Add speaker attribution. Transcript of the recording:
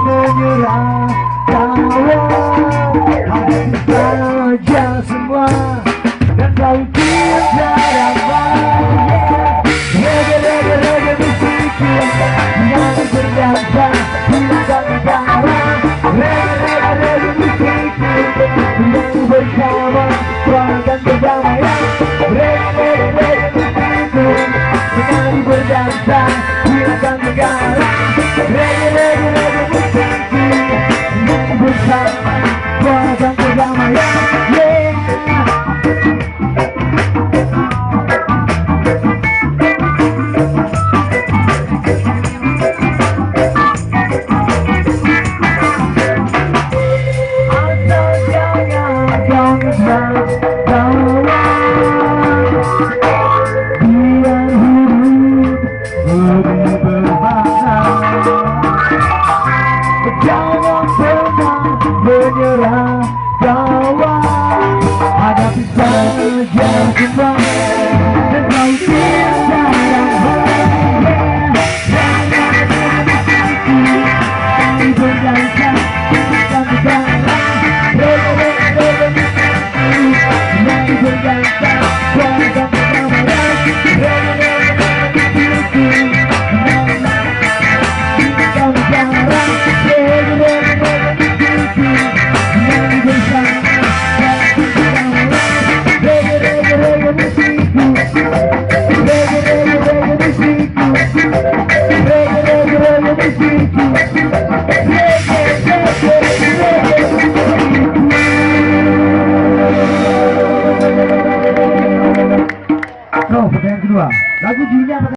Speaker 1: menyerah kawan, hadapi saja semua dan kau cinta damai. Reggae musikku yang berdansa hilangkan negara. Reggae musikku yang bersama kuatkan perdamaian. Reggae musikku yang berdansa hilangkan negara. Reggae musikku yang bersama kuatkan perdamaian. Jangan pernah menyerah kawan, hadapi saja semua dan kau cinta yang berdansa hilangkan negara. Reggae yang berdansa kuatkan perdamaian. Oh, pertanyaan kedua, lagu judulnya apa?